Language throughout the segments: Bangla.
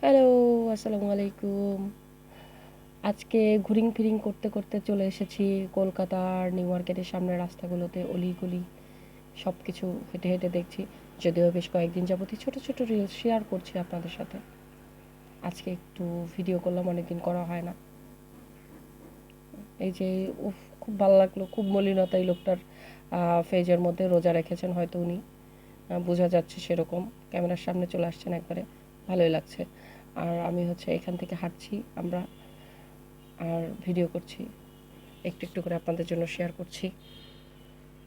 হ্যালো, আসসালামু আলাইকুম। আজকে ঘুরিং ফিরিং করতে করতে চলে এসেছি কলকাতার নিউ মার্কেটের সামনের রাস্তাগুলোতে, অলিগলি সব কিছু হেঁটে হেঁটে দেখছি। যদিও বেশ কয়েকদিন যাবতই ছোট ছোট রিলস শেয়ার করছি আপনাদের সাথে। আজকে একটু ভিডিও করলাম, অনেকদিন করা হয় না। এই যে উফ, খুব ভালো লাগলো, খুব মলিনতা এই লোকটার ফেজের মধ্যে। রোজা রেখেছেন হয়তো উনি, বোঝা যাচ্ছে সেরকম। ক্যামেরার সামনে চলে আসছেন একবারে, ভালোই লাগছে। আর আমি হচ্ছে এখান থেকে হাঁটছি আমরা, আর ভিডিও করছি, একটু একটু করে আপনাদের জন্য শেয়ার করছি।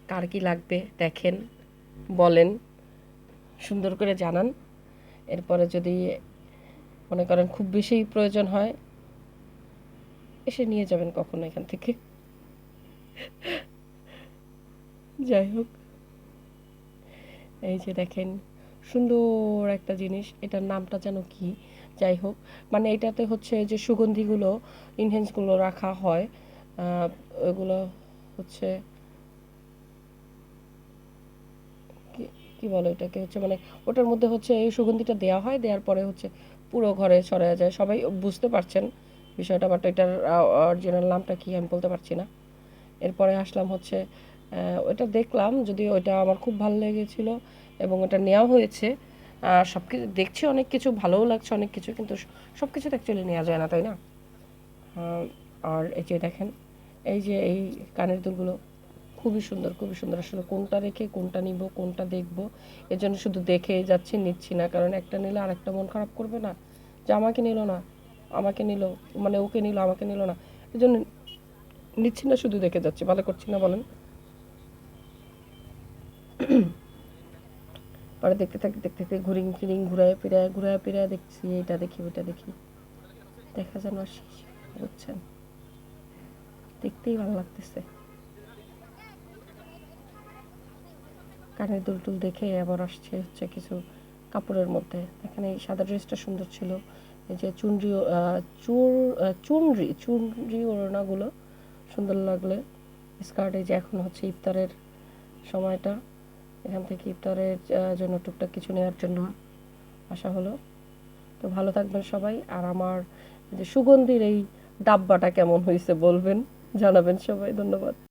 কার কি লাগবে দেখেন, বলেন, সুন্দর করে জানান। এরপরে যদি মনে করেন খুব বেশি প্রয়োজন হয়, এসে নিয়ে যাবেন কখনো এখান থেকে। যাই হোক, এই যে দেখেন, সুন্দর একটা জিনিস, এটার নামটা যেন কি, যাই হোক, মানে এটাতে হচ্ছে যে সুগন্ধিগুলো, ইনহেন্সগুলো রাখা হয়। ওগুলো হচ্ছে কি, কি বলে এটাকে, হচ্ছে মানে ওটার মধ্যে হচ্ছে এই সুগন্ধিটা দেওয়া হয়, দেওয়ার পরে হচ্ছে পুরো ঘরে ছড়ায় যায়। সবাই বুঝতে পারছেন বিষয়টা, বাট এটার অরিজিনাল নামটা কি আমি বলতে পারছি না। এরপরে আসলাম হচ্ছে ওইটা দেখলাম, যদিও ওইটা আমার খুব ভালো লেগেছিল এবং ওটা নেওয়া হয়েছে। সব কিছু দেখছি, অনেক কিছু ভালোও লাগছে, অনেক কিছু, কিন্তু সব কিছু তো অ্যাকচুয়ালি নেওয়া যায় না, তাই না? আর এই যে দেখেন, এই যে এই কানের দুলগুলো খুবই সুন্দর, খুবই সুন্দর। আসলে কোনটা রেখে কোনটা নিব, কোনটা দেখব, এর জন্য শুধু দেখেই যাচ্ছি, নিচ্ছি না। কারণ একটা নিলে আরেকটা মন খারাপ করবে না, যে আমাকে নিল না, আমাকে নিল, মানে ওকে নিল আমাকে নিল না। এই জন্য নিচ্ছি না, শুধু দেখে যাচ্ছি। ভালো করছি না বলেন? পরে দেখতে থাকতে দেখতে থাকতে ঘুরিং ফিরিং ঘুরায় ফিরায় দেখছি, এটা দেখি ওইটা দেখি, দেখা যেন আর শেষ, বুঝছেন? দেখতেই ভালো লাগতেছে। কানের দুল টুল দেখে আবার আসছে হচ্ছে কিছু কাপড়ের মধ্যে। এখানে এই সাদা ড্রেসটা সুন্দর ছিল। এই যে চুনরি ওড়নাগুলো সুন্দর লাগলে। স্কার্ট, এই যে এখন হচ্ছে ইফতারের সময়টা, এখান থেকে ইফতারের জন্য টুকটাক কিছু নেওয়ার জন্য আসা হলো। তো ভালো থাকবেন সবাই। আর আমার যে সুগন্ধির এই ডাব্বাটা কেমন হয়েছে বলবেন, জানাবেন সবাই। ধন্যবাদ।